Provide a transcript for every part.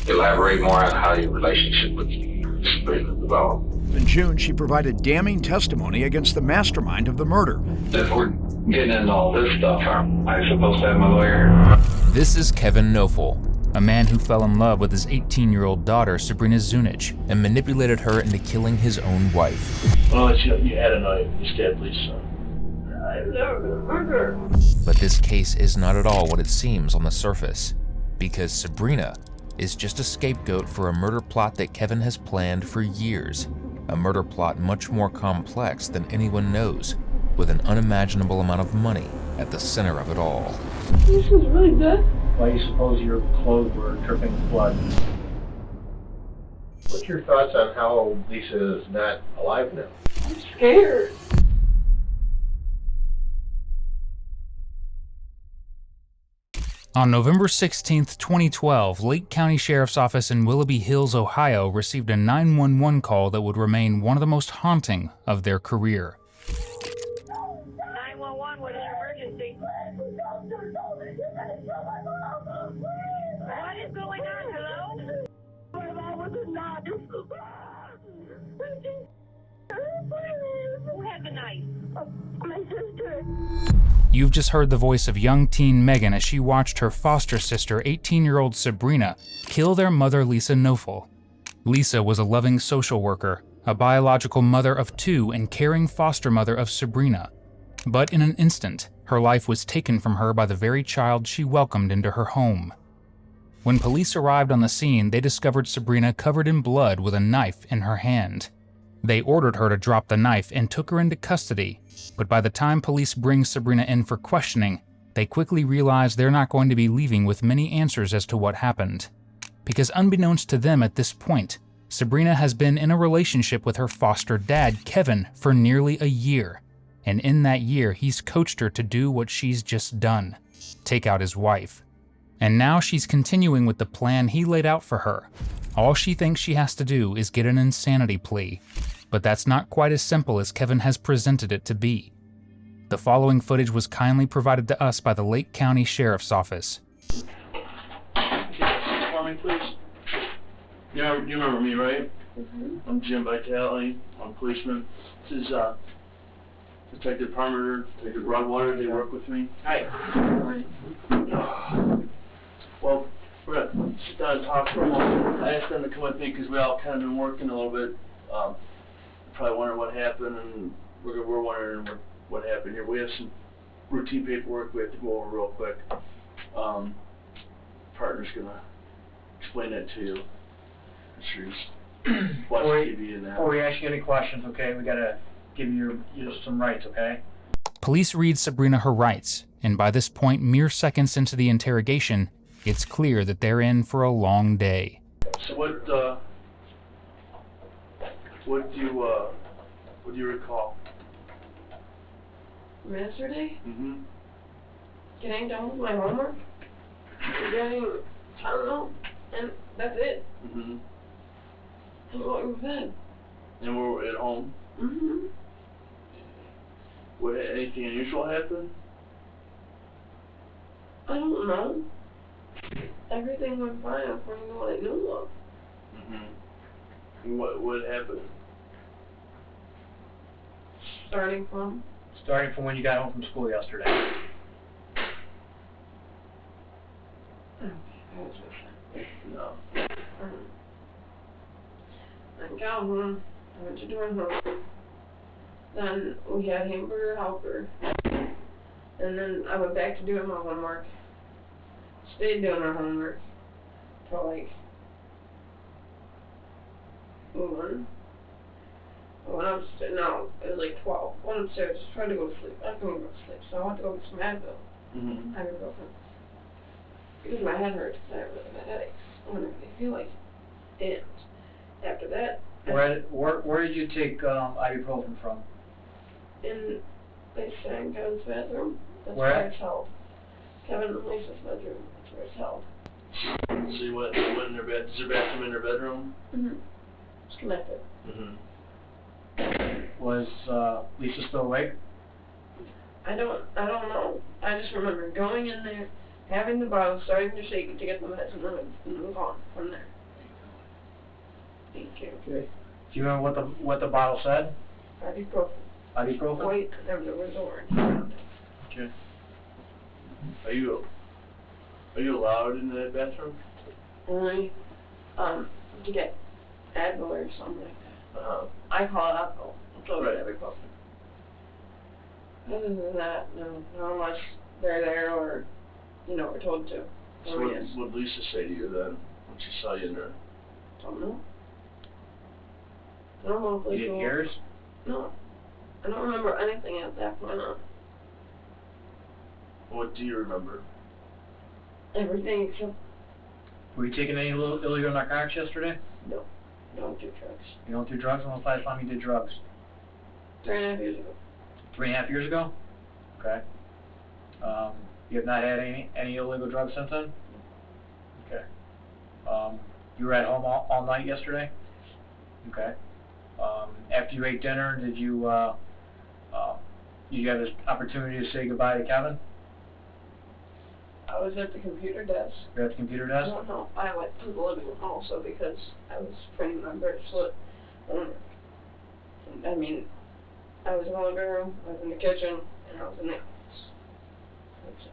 elaborate more on how your relationship with Sabrina developed. In June, she provided damning testimony against the mastermind of the murder. If we're getting into all this stuff, am I supposed to have my lawyer? This is Kevin Nofel, a man who fell in love with his 18-year-old daughter, Sabrina Zunich, and manipulated her into killing his own wife. Well, you had a knife. You stabbed Lisa's son. I've never been a murderer. But this case is not at all what it seems on the surface, because Sabrina is just a scapegoat for a murder plot that Kevin has planned for years. A murder plot much more complex than anyone knows, with an unimaginable amount of money at the center of it all. This is really good. Why do you suppose your clothes were dripping with blood? What's your thoughts on how Lisa is not alive now? I'm scared. On November 16, 2012, Lake County Sheriff's Office in Willoughby Hills, Ohio received a 911 call that would remain one of the most haunting of their career. 911, what is your emergency? What is going on? Hello? My mom was a knife. Who had the knife? My sister. You've just heard the voice of young teen Megan as she watched her foster sister, 18-year-old Sabrina, kill their mother, Lisa Nofel. Lisa was a loving social worker, a biological mother of two, and caring foster mother of Sabrina. But in an instant, her life was taken from her by the very child she welcomed into her home. When police arrived on the scene, they discovered Sabrina covered in blood with a knife in her hand. They ordered her to drop the knife and took her into custody, but by the time police bring Sabrina in for questioning, they quickly realize they're not going to be leaving with many answers as to what happened. Because unbeknownst to them at this point, Sabrina has been in a relationship with her foster dad, Kevin, for nearly a year. And in that year, he's coached her to do what she's just done, take out his wife. And now she's continuing with the plan he laid out for her. All she thinks she has to do is get an insanity plea. But that's not quite as simple as Kevin has presented it to be. The following footage was kindly provided to us by the Lake County Sheriff's Office. For me, please. You remember me, right? Mm-hmm. I'm Jim Vitale. I'm a policeman. This is Detective Parmer, Detective Broadwater. They work with me. Hi. Well, we're gonna sit down and talk for a moment. I asked them to come with me because we all kind of been working a little bit. Probably wondering what happened, and we're wondering what happened here. We have some routine paperwork we have to go over real quick. Partner's gonna explain that to you. I'm sure he's watching TV and that. Before we ask you any questions, okay, we gotta give you some rights, okay? Police read Sabrina her rights, and by this point, mere seconds into the interrogation, it's clear that they're in for a long day. So what do you recall? From yesterday? Mm-hmm. Getting done with my homework? I don't know. And that's it. Mm-hmm. I'm going to bed. And we're at home? Mm-hmm. What, anything unusual happen? I don't know. Everything went fine according to what I knew of. Mm-hmm. What happened? Starting from When you got home from school yesterday. No. I got home. I went to do my homework. Then we had hamburger helper. And then I went back to doing my homework. Stayed doing my homework till like 1. When I was no, it was like 12. Went upstairs, tried to go to sleep. I couldn't go to sleep, so I went to go get some Advil. Mm-hmm. Ibuprofen. Because my head hurts, because I have really bad headaches whenever they feel like it. And after that, Where did you take ibuprofen from? they sat in Kevin's bathroom. That's Where? where it's held. Kevin and Lisa's bedroom. That's where it's held. So you went in their bed. Is their bathroom in their bedroom? Mm-hmm. It's connected. Mm-hmm. Was Lisa still awake? I don't know. I just remember going in there, having the bottle, starting to shake it to get the meds, and then I'm gone from there. Okay. Okay. Do you remember what the bottle said? Ibuprofen. Ibuprofen? White, and there was orange. Okay. Are you allowed in the bathroom? Only, to get Advil or something like that. I call it Advil. It's always Right. ibuprofen. Other than that, no. Not unless they're there or, we're told to. So Or what yes. would Lisa say to you then, when she saw you in there? Don't know. I don't know if You Lisa didn't will- hear hers? No. I don't remember anything at that point on. What do you remember? Everything except Were you taking any illegal narcotics yesterday? don't do drugs. You don't do drugs? When was the last time you did drugs? 3.5 years ago. 3.5 years ago? Okay. You have not had any illegal drugs since then? Okay. You were at home all night yesterday? Okay. After you ate dinner, did you have this opportunity to say goodbye to Kevin? I was at the computer desk. You're at the computer I desk? don't know. I went to the living room also because I was printing my bracelet. I mean, I was in the living room, I was in the kitchen, and I was in the office. That's it.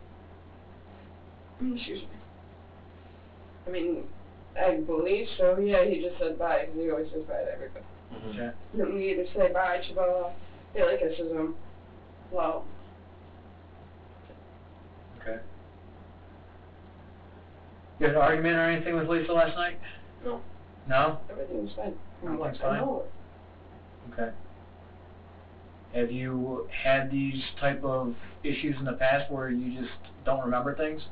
Excuse me. I mean, I believe so. Yeah, he just said bye because he always says bye to everybody. Okay. You don't need to say bye to blah. Yeah, like I says well. Okay. You had an argument or anything with Lisa last night? No, No? everything was fine. From what Everything's I fine? know. Okay. Have you had these type of issues in the past where you just don't remember things?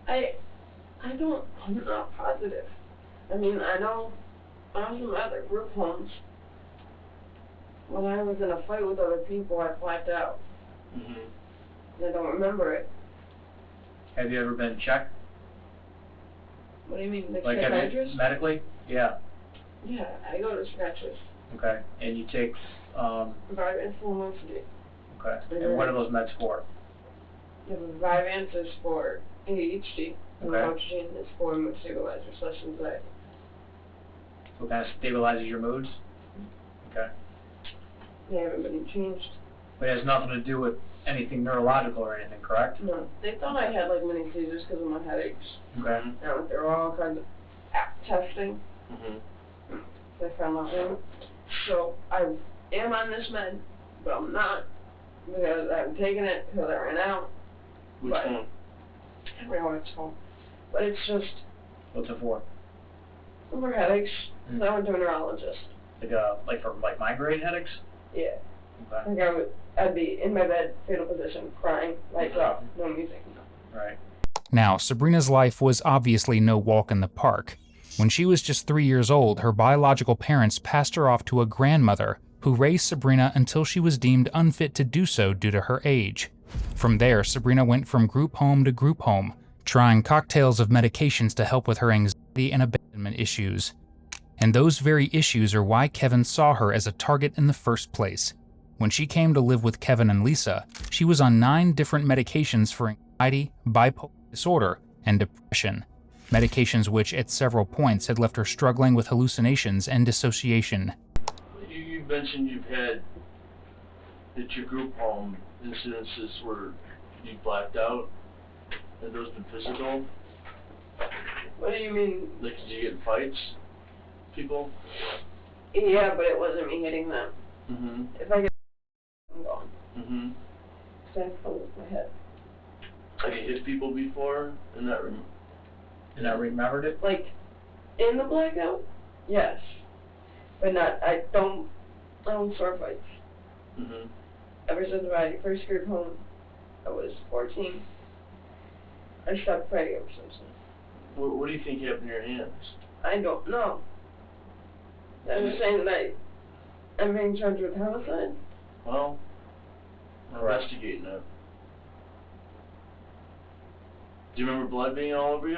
I'm not positive. I mean, I know I was in my other group homes. When I was in a fight with other people, I blacked out. Mm-hmm. I don't remember it. Have you ever been checked? What do you mean, the Like, have you, psychiatrist? medically? Yeah. Yeah, I go to psychiatrist. Okay. And you take, Vyvanse and Lucidity. okay. And what are those meds for? The Vyvanse is for ADHD, and Okay. Lamotrigine is for mood stabilizer / anxiety. So it kind of stabilizes your moods? Okay. They haven't been changed. But it has nothing to do with anything neurological or anything, correct? No, they thought I had like mini seizures because of my headaches. Okay. And there were all kinds of testing. Mm-hmm. They found out wrong. So I am on this med, but I'm not because I haven't taken it because I ran out. Which But- one? I don't know what it's called. But it's just What's it for? for headaches. Mm. So I went to a neurologist. Like for migraine headaches? Yeah. Okay. Like I'd be in my bed, fetal position, crying, lights off, no music. Right. Now, Sabrina's life was obviously no walk in the park. When she was just 3 years old, her biological parents passed her off to a grandmother who raised Sabrina until she was deemed unfit to do so due to her age. From there, Sabrina went from group home to group home, trying cocktails of medications to help with her anxiety and abandonment issues. And those very issues are why Kevin saw her as a target in the first place. When she came to live with Kevin and Lisa, she was on 9 different medications for anxiety, bipolar disorder, and depression. Medications which, at several points, had left her struggling with hallucinations and dissociation. You mentioned you've had at your group home incidences where you blacked out. Have those been physical? What do you mean? Like, did you get in fights? People? Yeah, but it wasn't me hitting them. Mm-hmm. If I get I'm gone. Mm-hmm. So I have fun with my head. Have you hit people before and not And I remembered it? Like, in the blackout? Yes. But not, I don't sword fights. Mm-hmm. Ever since my first group home, I was 14. I stopped fighting ever since then. What do you think happened to your hands? I don't know. I'm just saying that I'm being charged with homicide. Well, I'm investigating it. Do you remember blood being all over you?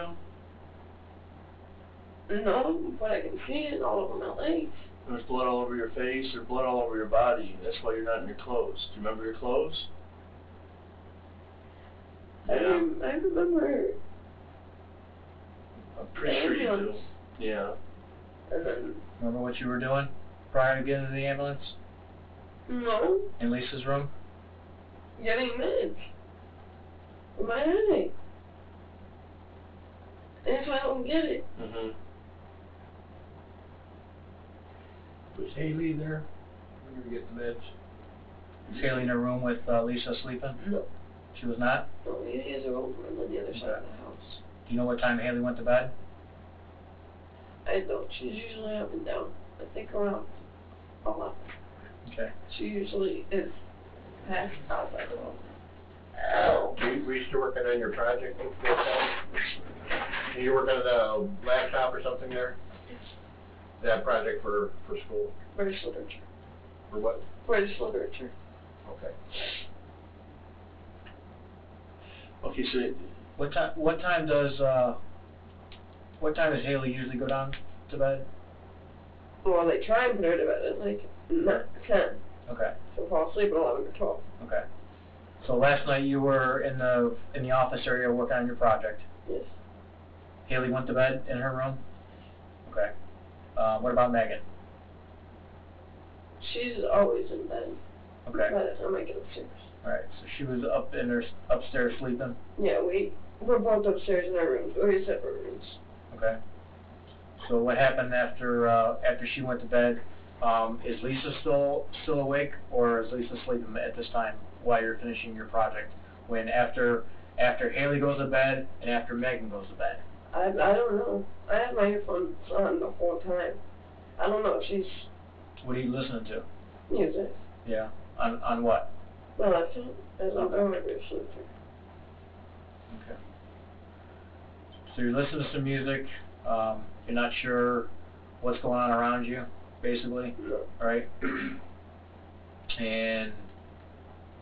No, but I can see it all over my legs. There's blood all over your face or blood all over your body. That's why you're not in your clothes. Do you remember your clothes? I remember. I'm pretty sure you do. ambulance. Yeah. And then, Remember what you were doing prior to getting to the ambulance? no, In Lisa's room? getting meds for my headache. And if I don't get it, Mm-hmm. Was Haley there when you were getting the meds? Was Haley in her room with Lisa sleeping? no. She was not? No, it is over on the other side of the house. Do you know what time Haley went to bed? I don't. She's usually up and down. I think around 11. Okay. She usually is passed out by the moment. Were you still working on your project? You working on a laptop or something there? That project for school? British literature. For what? British literature. Okay. Okay, so What time does Haley usually go down to bed? Well, they try and put her to bed at like 10. Okay. So fall asleep at 11 or 12. Okay. So last night you were in the office area working on your project. Yes. Haley went to bed in her room? Okay. What about Megan? She's always in bed Okay. by the time I get upstairs. Alright, so she was upstairs sleeping? Yeah, we're both upstairs in our rooms. We're in separate rooms. Okay. So what happened after she went to bed? Is Lisa still awake, or is Lisa sleeping at this time while you're finishing your project? When after Haley goes to bed and after Megan goes to bed? I don't know. I have my earphones on the whole time. I don't know if she's What are you listening to? music. Yeah. On what? Well, that's it. As I'm going to sleep. Okay. So you're listening to some music. You're not sure what's going on around you, basically, No. right? And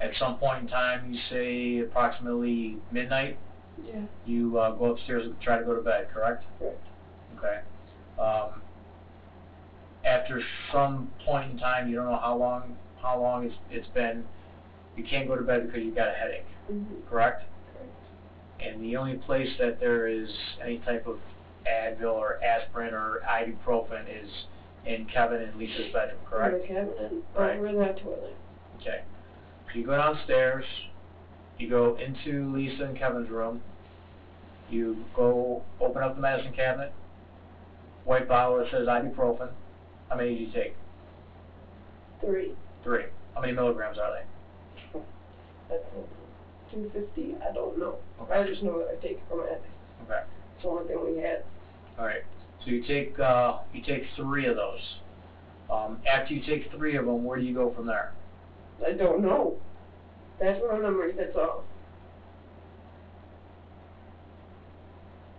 at some point in time, you say approximately midnight, Yeah. you go upstairs and try to go to bed, correct? Correct. Okay. After some point in time, you don't know how long it's been, you can't go to bed because you've got a headache, Mm-hmm. correct? Correct. And the only place that there is any type of Advil or aspirin or ibuprofen is in Kevin and Lisa's bedroom, correct? In the cabinet, Right. over that toilet. Okay. So you go downstairs, you go into Lisa and Kevin's room, you go open up the medicine cabinet, white bottle that says ibuprofen. How many did you take? 3. 3. How many milligrams are they? I don't know. 250? I don't know. Okay. I just know that I take it from it. Okay. It's the only thing we had. Alright. So you take 3 of those. After you take 3 of them, where do you go from there? I don't know. That's one of the memories that's off.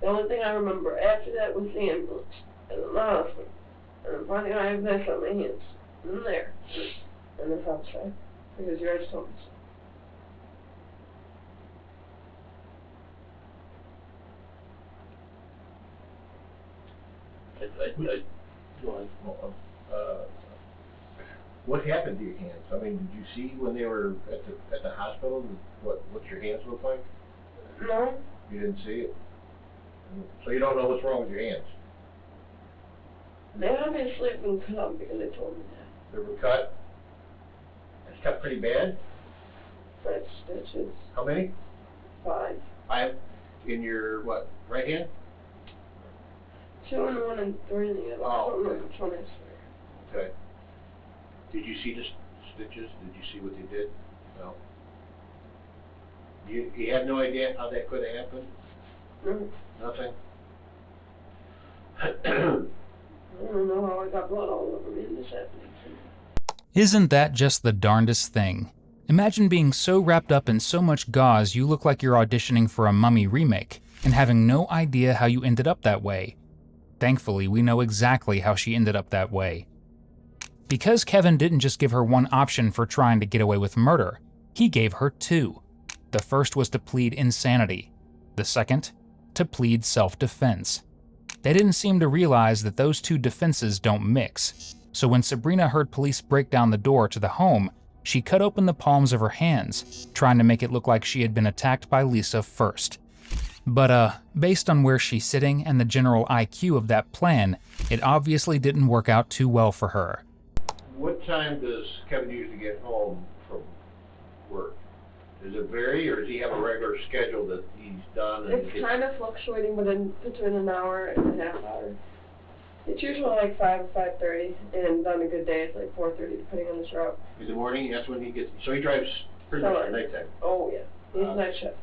The only thing I remember after that was the ambulance, and then my husband, and then finally I have this on my hands, and there, and then outside, because you already told me so. What happened to your hands? I mean, did you see when they were at the hospital what your hands looked like? No, You didn't see it, so you don't know what's wrong with your hands. they obviously have been cut up because they told me that. They were cut. It's cut pretty bad. 5 stitches, How many? 5. 5 in your what? Right hand? 2 in one and 3 in the other. I Oh, don't know okay. which one is where. Okay. Did you see the stitches? Did you see what they did? No. You have no idea how that could have happened? No, Nothing? I don't know how I got blood all over me and this happening to me. Isn't that just the darndest thing? Imagine being so wrapped up in so much gauze you look like you're auditioning for a Mummy remake, and having no idea how you ended up that way. Thankfully, we know exactly how she ended up that way. Because Kevin didn't just give her one option for trying to get away with murder, he gave her 2. The first was to plead insanity. The second, to plead self-defense. They didn't seem to realize that those 2 defenses don't mix. So when Sabrina heard police break down the door to the home, she cut open the palms of her hands, trying to make it look like she had been attacked by Lisa first. But based on where she's sitting and the general IQ of that plan, it obviously didn't work out too well for her. What time does Kevin usually get home from work? Does it vary, or does he have a regular schedule that he's done? And It's kind of fluctuating, but in between an hour and a half hour. It's usually like 5 or 5:30, and on a good day it's like 4:30, depending on the route. in the morning? That's when he gets. So he drives pretty much at nighttime. Oh yeah, he's night shift.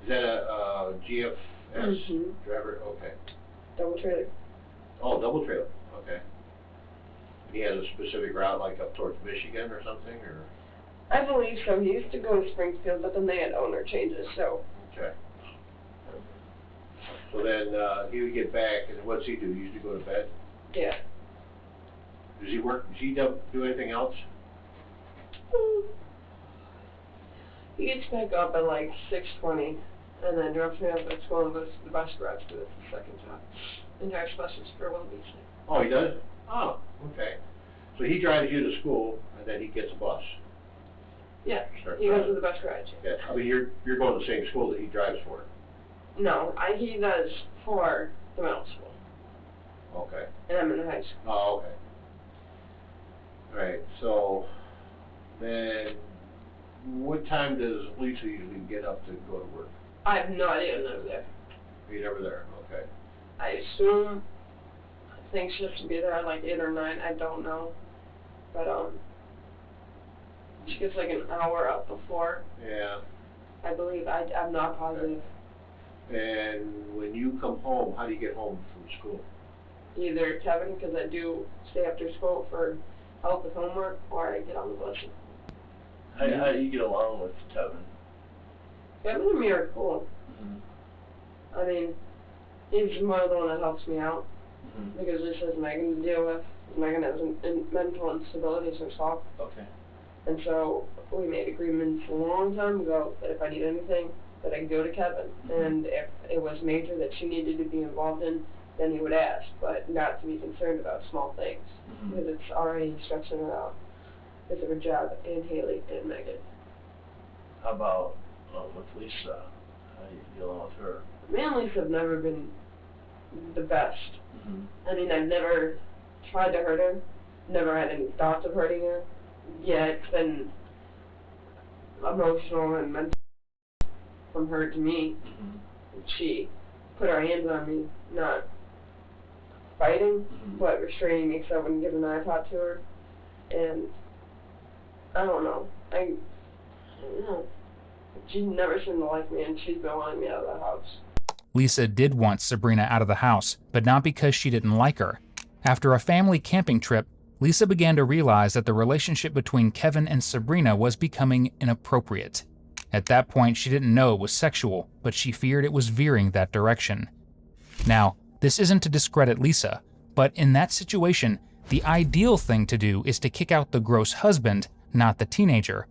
Is that a GFS driver? Okay. Double trailer. Oh, double trailer. Okay. And he has a specific route, like up towards Michigan or something, or? I believe so. He used to go to Springfield, but then they had owner changes, so. Okay. So then he would get back, and what's he do? Usually go to bed? Yeah. Does he work? Does he do anything else? He gets back up at like 6:20, and then drops me off at school and goes to the bus garage to the second job, and drives buses for 1 week. Oh, he does? Oh, okay. So he drives you to school, and then he gets a bus. Yeah, Start he goes driving. to the bus garage. Yeah. I mean, you're going to the same school that he drives for. No, he does for the middle school, Okay. and I'm in the high school. Oh, okay. All right. So then, what time does Lisa usually get up to go to work? I have no idea. I'm never there. You're never there. Okay. I assume, I think she has to be there at like 8 or 9. I don't know, but she gets like an hour up before. Yeah. I believe. I'm not positive. And when you come home, how do you get home from school? Either Kevin, because I do stay after school for help with homework, or I get on the bus. How do you get along with Kevin? Kevin and me are cool. Mm-hmm. I mean, he's more the one that helps me out, Mm-hmm. because this has Megan to deal with. Megan has mental instabilities herself, Okay. and so we made agreements a long time ago that if I need anything, that I could go to Kevin, and if it was major that she needed to be involved in, then he would ask, but not to be concerned about small things, because it's already stressing her out because of her job, and Haley, and Megan. How about with Lisa? How do you get along with her? Me and Lisa have never been the best. Mm-hmm. I mean, I've never tried to hurt her, never had any thoughts of hurting her. Yeah, it's been emotional and mental from her to me. Mm-hmm. She put her hands on me, not fighting, Mm-hmm. but restraining me so I wouldn't give an iPod to her. And I don't know. I don't know. She never seemed to like me, and she's been wanting me out of the house. Lisa did want Sabrina out of the house, but not because she didn't like her. After a family camping trip, Lisa began to realize that the relationship between Kevin and Sabrina was becoming inappropriate. At that point, she didn't know it was sexual, but she feared it was veering that direction. Now, this isn't to discredit Lisa, but in that situation, the ideal thing to do is to kick out the gross husband, not the teenager.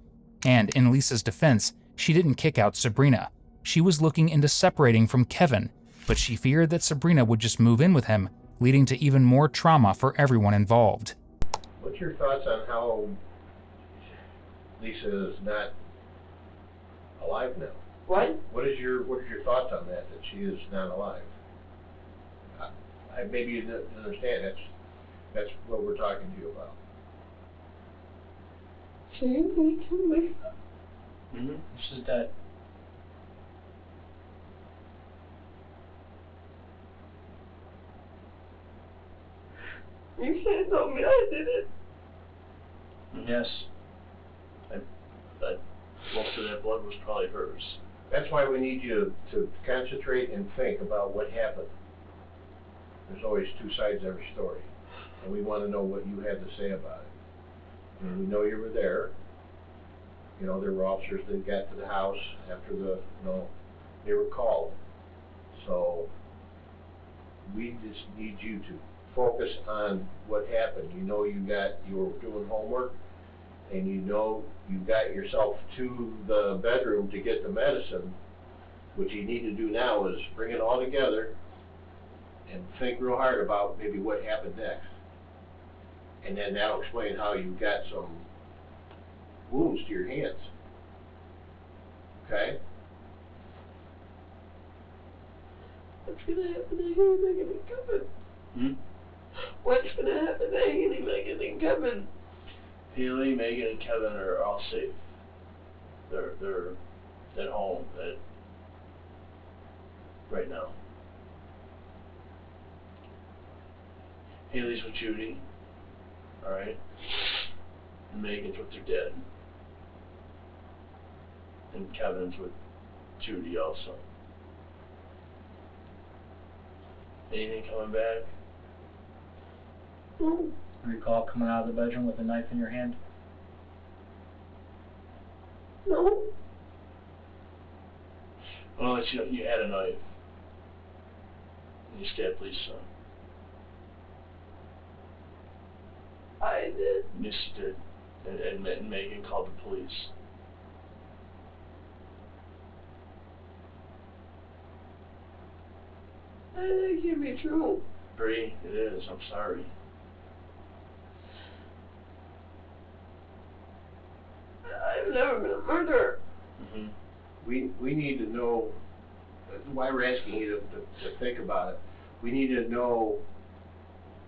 And in Lisa's defense, she didn't kick out Sabrina. She was looking into separating from Kevin, but she feared that Sabrina would just move in with him, leading to even more trauma for everyone involved. What's your thoughts on how Lisa is not alive now? What? What is your thoughts on that she is not alive? Maybe you didn't understand. That's what we're talking to you about. Mm-hmm. This is that. You should have told me I did it. Yes. But most of that blood was probably hers. That's why we need you to concentrate and think about what happened. There's always two sides to every story, and we want to know what you had to say about it. And we know you were there. You know, there were officers that got to the house after they were called. So we just need you to focus on what happened. You know you were doing homework, and you know you got yourself to the bedroom to get the medicine. What you need to do now is bring it all together and think real hard about maybe what happened next. And then that'll explain how you got some wounds to your hands. Okay? What's gonna happen to Haley, Megan, and Kevin? Hmm? What's gonna happen to Haley, Megan, and Kevin? Haley, Megan, and Kevin are all safe. They're at home right now. Haley's with Judy, alright? And Megan's with their dad. And Kevin's with Judy also. Anything coming back? No. Recall coming out of the bedroom with a knife in your hand? No. Well, you had a knife. And you stabbed Lisa. I did. Yes, you did. And Megan called the police. That can't be true. Bree, it is. I'm sorry. I've never been a murderer. Mm-hmm. We need to know, that's why we're asking you to think about it. We need to know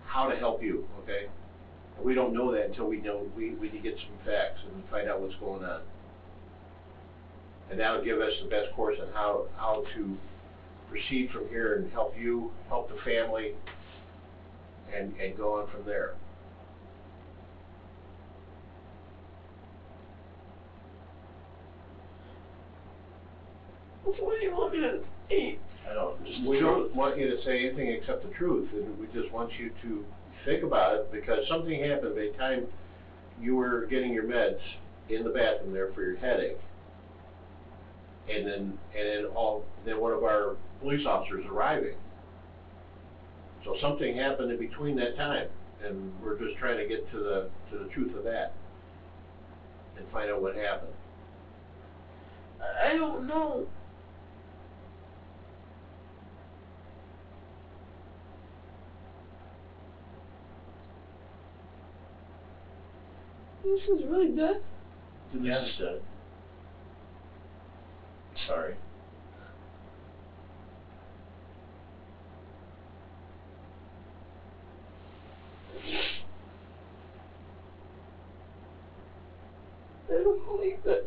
how to help you, okay? We don't know that until we know, we need to get some facts and find out what's going on. And that'll give us the best course on how to proceed from here and help you, help the family, and go on from there. What do you want me to eat? I don't. Just We don't want you to say anything except the truth, and we just want you to think about it, because something happened by the time you were getting your meds in the bathroom there for your headache. And then one of our police officers arriving. So something happened in between that time, and we're just trying to get to the truth of that and find out what happened. I don't know. This is really bad. Yes. Sorry. I don't believe this.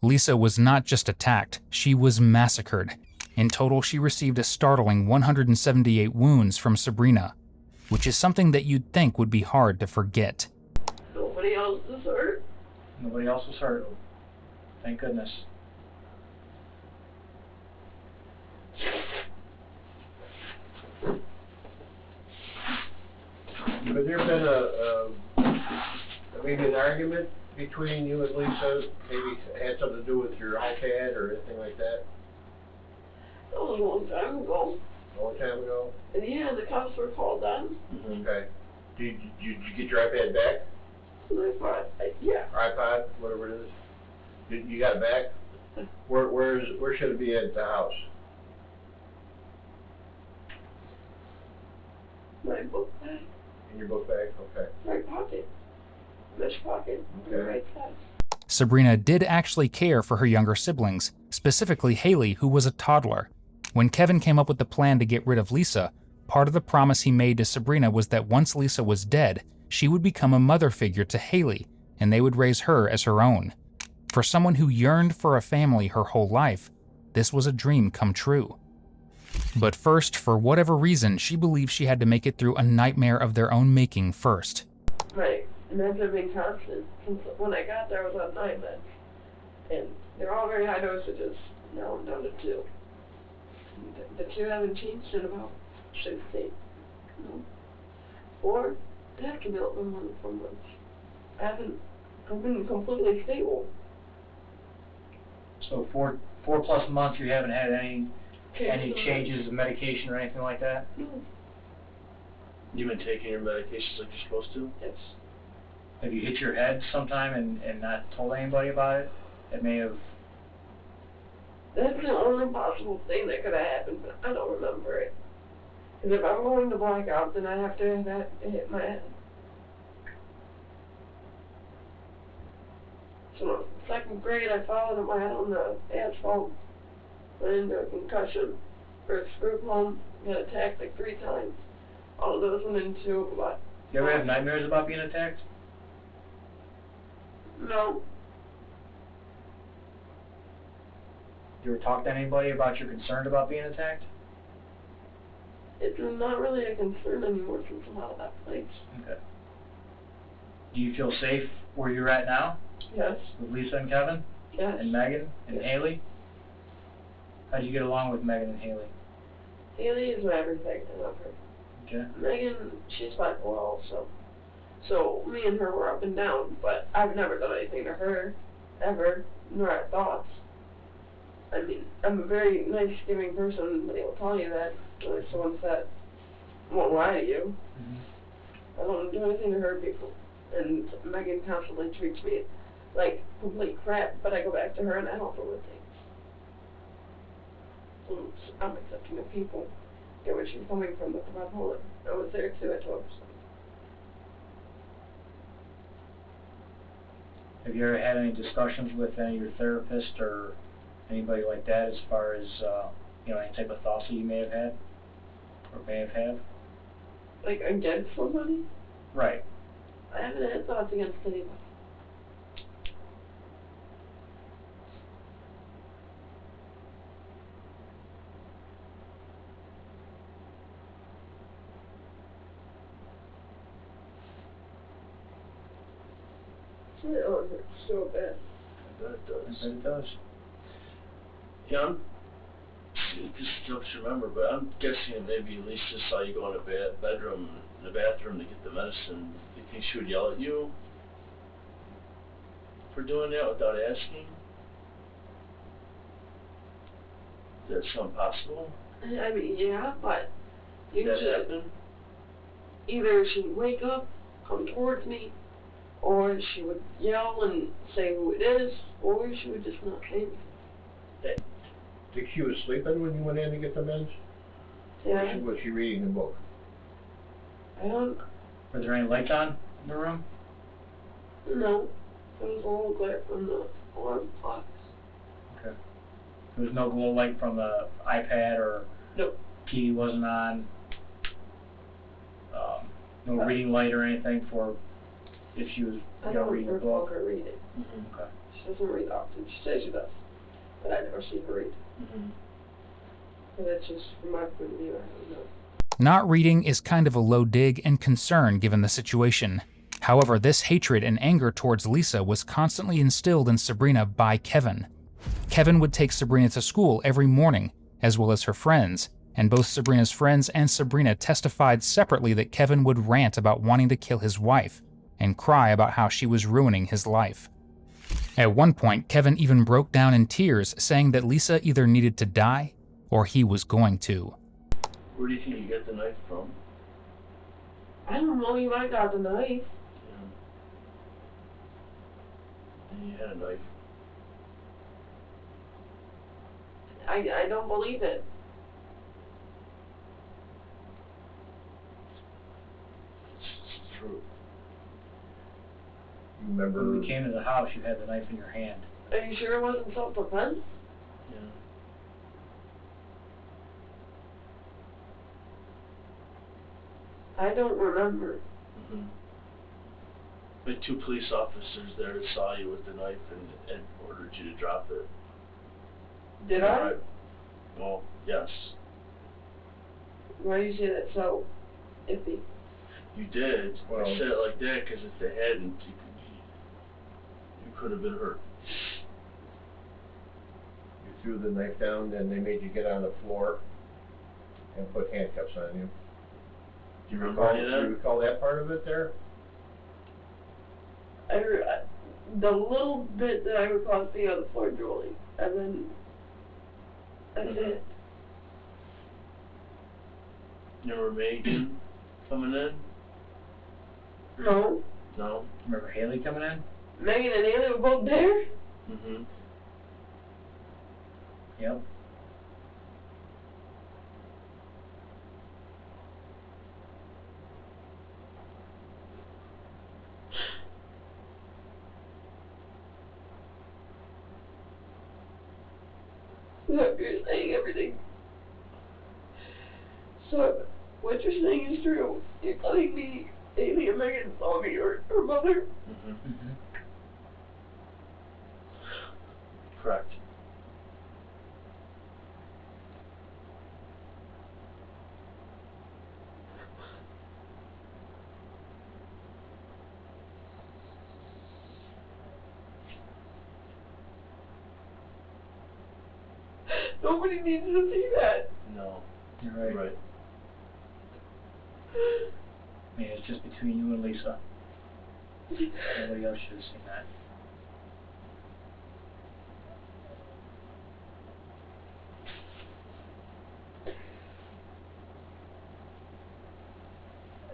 Lisa was not just attacked, she was massacred. In total, she received a startling 178 wounds from Sabrina, which is something that you'd think would be hard to forget. Nobody else is hurt. Nobody else was hurt. Thank goodness. Has there been maybe an argument between you and Lisa? Maybe it had something to do with your iPad or anything like that? That was a long time ago. A long time ago? And yeah, the cops were called on. Mm-hmm. Okay. Did you get your iPad back? And I thought, yeah. Or iPod, whatever it is? You got it back? Where should it be at the house? My book bag. In your book bag? Okay. Right pocket. This pocket. Okay. Right side. Sabrina did actually care for her younger siblings, specifically Haley, who was a toddler. When Kevin came up with the plan to get rid of Lisa, part of the promise he made to Sabrina was that once Lisa was dead, she would become a mother figure to Haley, and they would raise her as her own. For someone who yearned for a family her whole life, this was a dream come true. But first, for whatever reason, she believed she had to make it through a nightmare of their own making first. Right. And that's a big constant. Since when I got there, I was on 9 meds. And they're all very high dosages. Now I'm down to 2. The 2 haven't changed in about 6 days. No. Or that can be a little bit more than 4 months. I've been completely stable. So 4+ months you haven't had any changes of medication or anything like that? No. You've been taking your medications like you're supposed to? Yes. Have you hit your head sometime and not told anybody about it? It may have... That's the only possible thing that could have happened, but I don't remember it. Because if I'm going to blackout, then I have to have that hit my head. So, 2nd grade, I fell on my head on the asphalt, went into a concussion, first group home, got attacked like 3 times. All of those went into about... You ever have nightmares about being attacked? No. You ever talk to anybody about your concern about being attacked? It's not really a concern anymore since I'm out of that place. Okay. Do you feel safe where you're at now? Yes. With Lisa and Kevin? Yes. And Megan? And Yes. Haley? How do you get along with Megan and Haley? Haley is my everything. I love her. Okay. Megan, she's bipolar also. So me and her were up and down, but I've never done anything to her, ever, nor had thoughts. I mean, I'm a very nice, giving person, but they will tell you that. There's someone that won't lie to you. Mm-hmm. I don't do anything to hurt people. And Megan constantly treats me like complete crap, but I go back to her and I help her with things. And I'm accepting of people. Get where she's coming from with the bipolar. I was there too, I told her so. Have you ever had any discussions with any of your therapists or anybody like that as far as, any type of thoughts that you may have had? Or may have had? Like, against somebody? Right. I haven't had thoughts against anybody. Oh, it hurts so bad. I bet it I does. bet it does. Yeah, this helps you remember, but I'm guessing maybe Lisa saw you go in the bathroom to get the medicine. You think she would yell at you for doing that without asking? Is that something possible? I mean, yeah, but you Did that just, happen? either she would wake up, come towards me, or she would yell and say who it is, or she would just not say anything. Think she was sleeping when you went in to get the meds? Yeah, Was she reading the book? I don't Were there any lights on in the room? know. There was a little glare from the alarm clocks. Okay. There was no glow light from the iPad or Nope. TV wasn't on? No reading light or anything for if she was, I don't reading a recall book? her reading. Mm-hmm. Okay. She doesn't read often. She says she does, but I never see her read. Mm-hmm. But that's just from my point of view. I don't know. Not reading is kind of a low dig and concern given the situation. However, this hatred and anger towards Lisa was constantly instilled in Sabrina by Kevin. Kevin would take Sabrina to school every morning, as well as her friends, and both Sabrina's friends and Sabrina testified separately that Kevin would rant about wanting to kill his wife, and cry about how she was ruining his life. At one point, Kevin even broke down in tears, saying that Lisa either needed to die, or he was going to. Where do you think you got the knife from? I don't know. You might got the knife. Yeah. And you had a knife. I don't believe it. It's true. You remember? When we came to the house, you had the knife in your hand. Are you sure it wasn't self-defense? Yeah. I don't remember. Mm-hmm. The 2 police officers there saw you with the knife and ordered you to drop it. Did I? Right. Well, yes. Why do you say that so iffy? You did. Well- I said it like that because if they hadn't, you could have been hurt. You threw the knife down, and they made you get on the floor and put handcuffs on you. Do you remember any of Do that? you recall that part of it there? The little bit that I recall is being on the floor drooling, and then that's it. You remember Megan coming in? No. No? Remember Haley coming in? Megan and Haley were both there? Mm-hmm. Yep. Look, you're saying everything So, what you're saying is true. You're telling me Amy and Megan saw me or her mother? Mm-hmm. Correct. Nobody needs to see that. No. You're right. Right. I mean, it's just between you and Lisa. Nobody else should have seen that.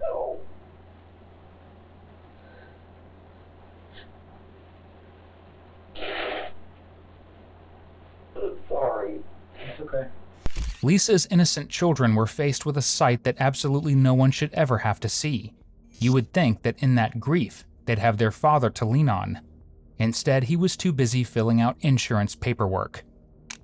No. I'm sorry. It's okay. Lisa's innocent children were faced with a sight that absolutely no one should ever have to see. You would think that in that grief, they'd have their father to lean on. Instead, he was too busy filling out insurance paperwork.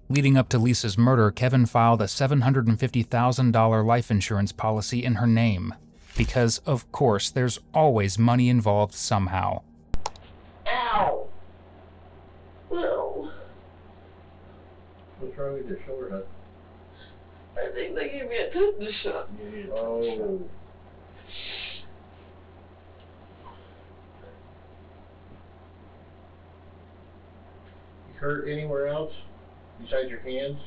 Leading up to Lisa's murder, Kevin filed a $750,000 life insurance policy in her name. Because, of course, there's always money involved somehow. Ow. No. What's wrong with your shoulder, huh? I think they gave me a tetanus shot. Yeah, Oh. You hurt anywhere else besides your hands?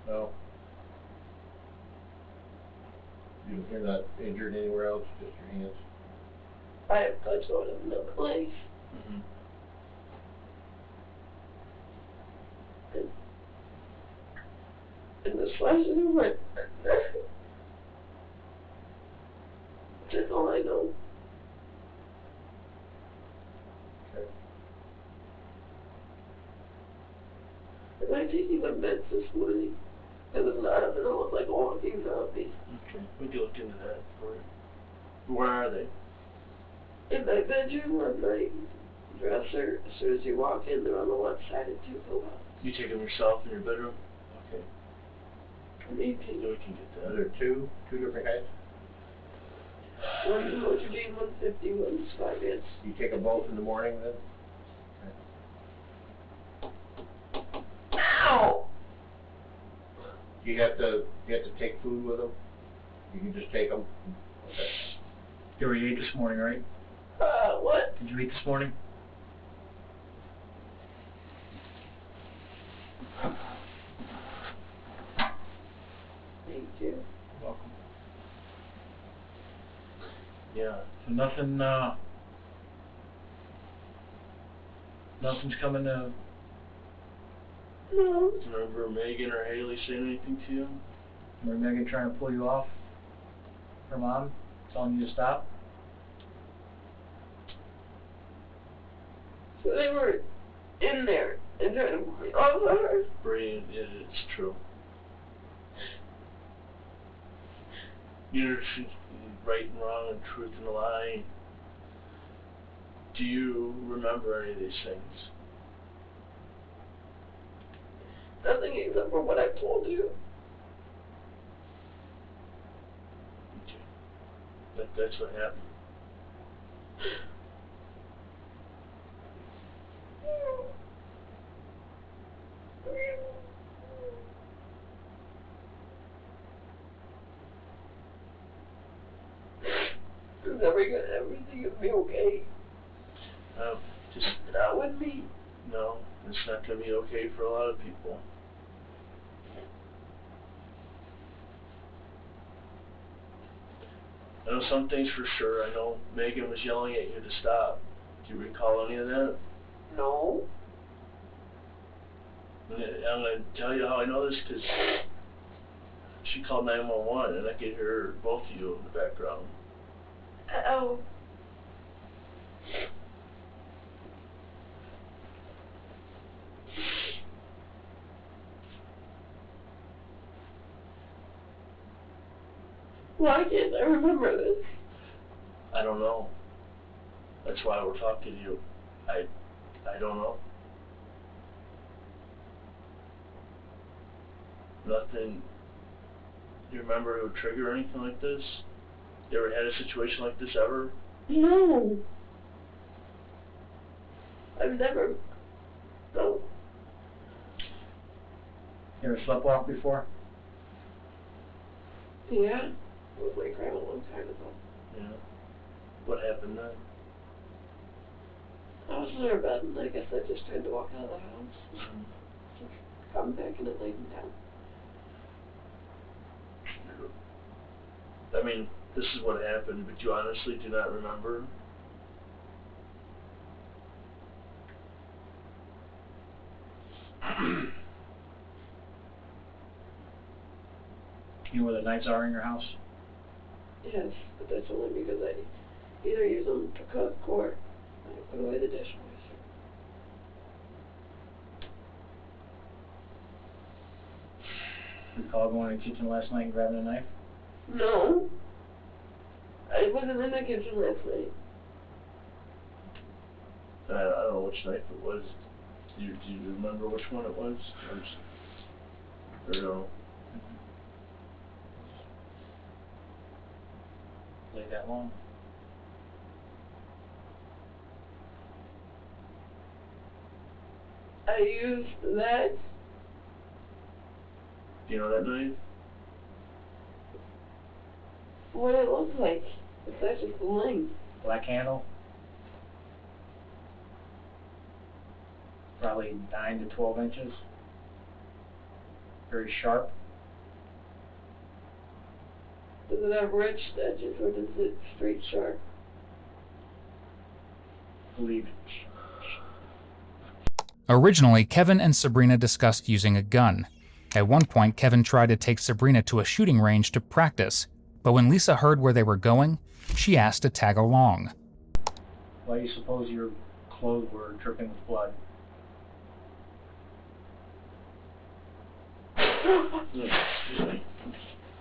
No. You're not injured anywhere else, just your hands? I have touched on another place. Mm-hmm. And the slashes in my neck. That's all I know. Okay. Am I taking my meds this morning? Because if not, I'm gonna look like a walking zombie. Okay. We can look into that for you. Where are they? In my bedroom on my dresser, as soon as you walk in, they're on the left side of 2 pillows. You take them yourself in your bedroom? Okay. I'm 18. Yeah, we can get Are that. there two different kinds? One's Motordine 150, one's 5 inch. You take them both in the morning then? Ow! You have to take food with them? You can just take them? Okay. You already ate this morning, right? What? Did you eat this morning? Thank you. Welcome. Yeah. So nothing's coming to... No. Remember Megan or Haley saying anything to you? Remember Megan trying to pull you off? Her mom? Telling you to stop? So they were in there and trying to pull me off of her. Brilliant. It's true. You're right and wrong and truth and a lie. Do you remember any of these things? Nothing except for what I told you. Okay. That's what happened. Is everything gonna be okay? Just Not with me. no. It's not going to be okay for a lot of people. I know some things for sure. I know Megan was yelling at you to stop. Do you recall any of that? No. I'm going to tell you how I know this because she called 911 and I could hear both of you in the background. Ow. Why can't I remember this? I don't know. That's why we're talking to you. I don't know. Nothing Do you remember it would trigger anything like this? You ever had a situation like this ever? No. I've never. No. You ever sleptwalk before? Yeah. With my grandma a long time ago. Yeah. What happened then? I was in her bed and I guess I just tried to walk out of the house. Just come back and it laid me down. I mean, this is what happened, but you honestly do not remember? You know where the knives are in your house? Yes, but that's only because I either use them to cook or I put away the dishwasher. Recall going to the kitchen last night and grabbing a knife? No. I wasn't in the kitchen last night. I don't know which knife it was. Do you remember which one it was? Or no? Lay that long? I used that. Do you know that knife? What it looks like. It's actually the length. Black handle? Probably 9 to 12 inches. Very sharp. Does it have ridged edges or does it straight sharp? Believe. Originally, Kevin and Sabrina discussed using a gun. At one point, Kevin tried to take Sabrina to a shooting range to practice, but when Lisa heard where they were going, she asked to tag along. Why do you suppose your clothes were dripping with blood? Yeah, excuse me.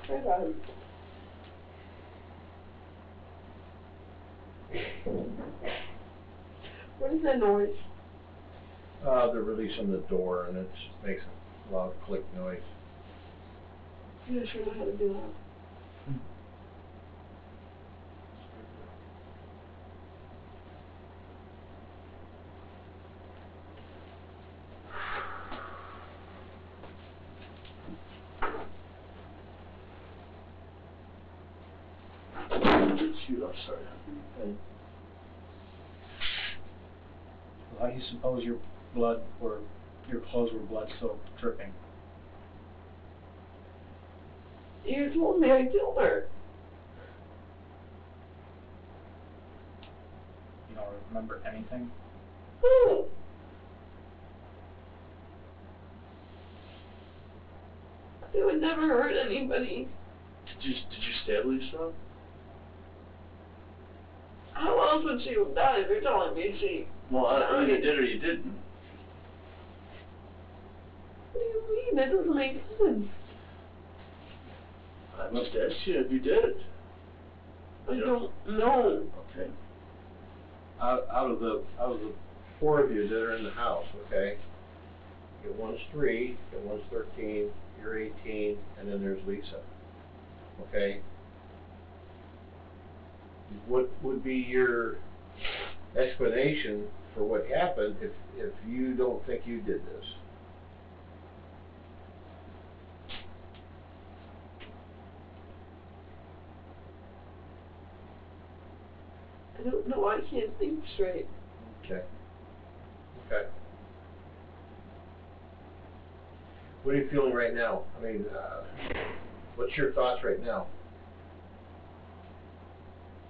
Right on. What is that noise? They're releasing the door and it makes a loud click noise. I'm not sure how to do that. Shoot, I'm sorry. Okay. Why do you suppose your clothes were blood-soaked, dripping? You told me I killed her. You don't remember anything? No. It would never hurt anybody. Did you stab Lisa? How else would she have died if you're telling me she... Well, either you did or you didn't. What do you mean? That doesn't make sense. I must ask you if you did. I don't know. Okay. Out of the 4 of you that are in the house, okay? Get one's 3, get one's 13, you're 18, and then there's Lisa. Okay? What would be your explanation for what happened if you don't think you did this? I don't know. I can't think straight. Okay. Okay. What are you feeling right now? I mean, what's your thoughts right now?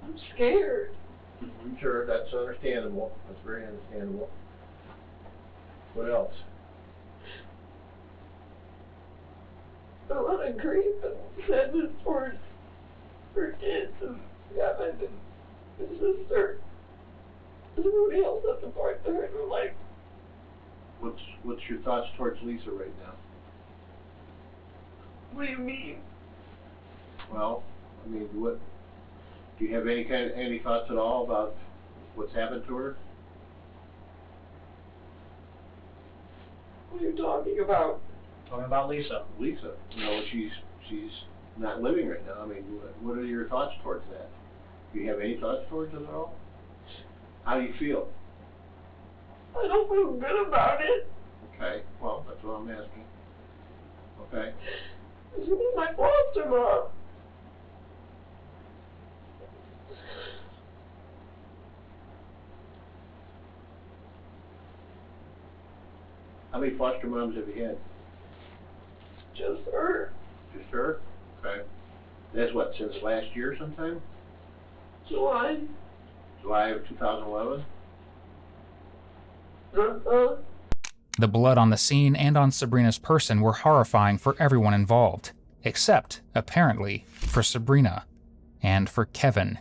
I'm scared. Mm-hmm. Sure, that's understandable. That's very understandable. What else? A lot of grief and sadness towards her kids and Gavin and his sister. Everybody else that's important to her in her life. What's your thoughts towards Lisa right now? What do you mean? Well, I mean, what do you have any thoughts at all about what's happened to her? What are you talking about? Talking about Lisa. Lisa, you know, she's not living right now. I mean, what are your thoughts towards that? Do you have any thoughts towards it at all? How do you feel? I don't feel good about it. Okay, well, that's what I'm asking. Okay. This is my foster mom. How many foster moms have you had? Just her. Just her? Okay. That's what, since last year sometime? July. July of 2011? The blood on the scene and on Sabrina's person were horrifying for everyone involved, except, apparently, for Sabrina and for Kevin.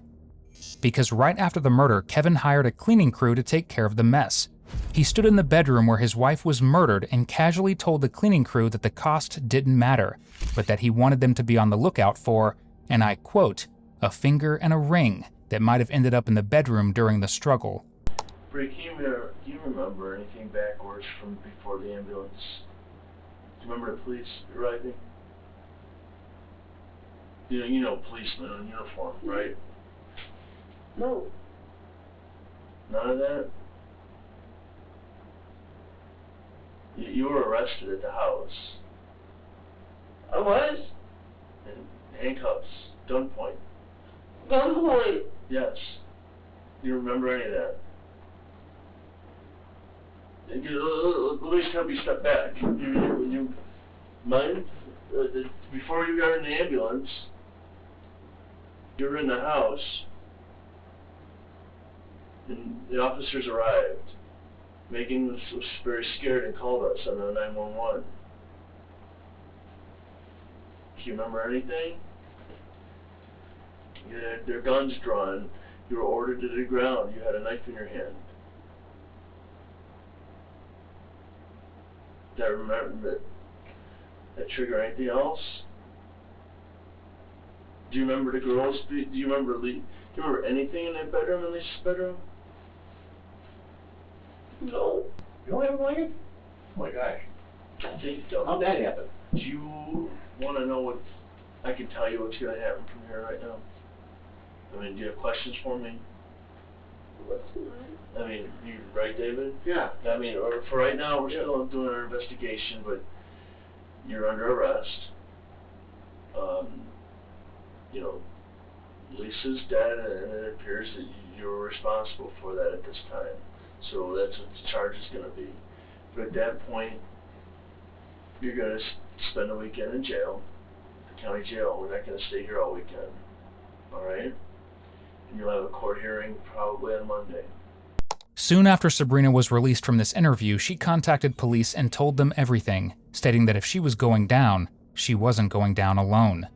Because right after the murder, Kevin hired a cleaning crew to take care of the mess. He stood in the bedroom where his wife was murdered and casually told the cleaning crew that the cost didn't matter, but that he wanted them to be on the lookout for, and I quote, a finger and a ring that might have ended up in the bedroom during the struggle. Rick, do you remember anything backwards from before the ambulance? Do you remember the police arriving? You know policemen in uniform, right? No. None of that? You were arrested at the house. I was? In handcuffs, gunpoint. Gunpoint. Yes. You remember any of that? Let me help you step back. You mind? Before you got in the ambulance, you were in the house, and the officers arrived. Megan was very scared and called us on the 911. Do you remember anything? You had their guns drawn. You were ordered to the ground. You had a knife in your hand. Do I remember that trigger anything else? Do you remember the girls? Do you remember anything in that bedroom, in Lisa's bedroom? No. You don't have a blanket? Oh my gosh. How'd that happen? Do you want to know what? I can tell you what's going to happen from here right now. I mean, do you have questions for me? I mean, you right, David? Yeah. I mean, for right now, we're still doing our investigation, but you're under arrest. You know, Lisa's dead, and it appears that you're responsible for that at this time. So that's what the charge is going to be. But at that point, you're going to spend a weekend in jail, the county jail. We're not going to stay here all weekend. All right? And you'll have a court hearing probably on Monday. Soon after Sabrina was released from this interview, she contacted police and told them everything, stating that if she was going down, she wasn't going down alone.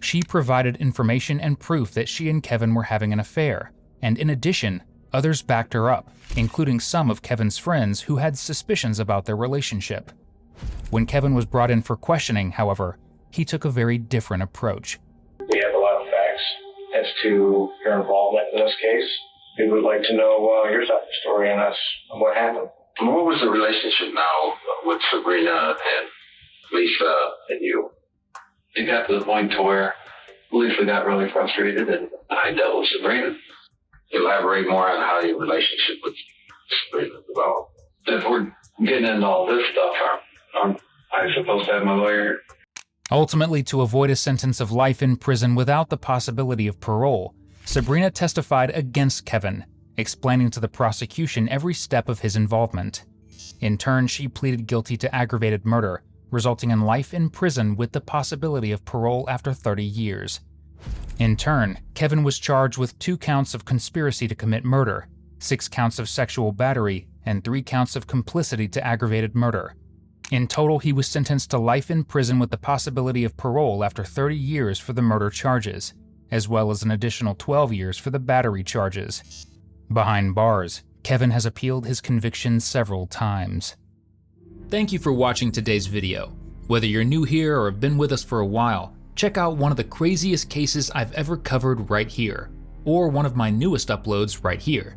She provided information and proof that she and Kevin were having an affair, and in addition, others backed her up, including some of Kevin's friends who had suspicions about their relationship. When Kevin was brought in for questioning, however, he took a very different approach. We have a lot of facts as to your involvement in this case. We would like to know your side of the story on this, on what happened. What was the relationship now with Sabrina and Lisa and you? It got to the point to where Lisa got really frustrated and I dealt with Sabrina. Elaborate more on how your relationship with Sabrina developed. If we're getting into all this stuff, am I supposed to have my lawyer? Ultimately, to avoid a sentence of life in prison without the possibility of parole, Sabrina testified against Kevin, explaining to the prosecution every step of his involvement. In turn, she pleaded guilty to aggravated murder, resulting in life in prison with the possibility of parole after 30 years. In turn, Kevin was charged with 2 counts of conspiracy to commit murder, 6 counts of sexual battery, and 3 counts of complicity to aggravated murder. In total, he was sentenced to life in prison with the possibility of parole after 30 years for the murder charges, as well as an additional 12 years for the battery charges. Behind bars, Kevin has appealed his conviction several times. Thank you for watching today's video. Whether you're new here or have been with us for a while, check out one of the craziest cases I've ever covered right here, or one of my newest uploads right here.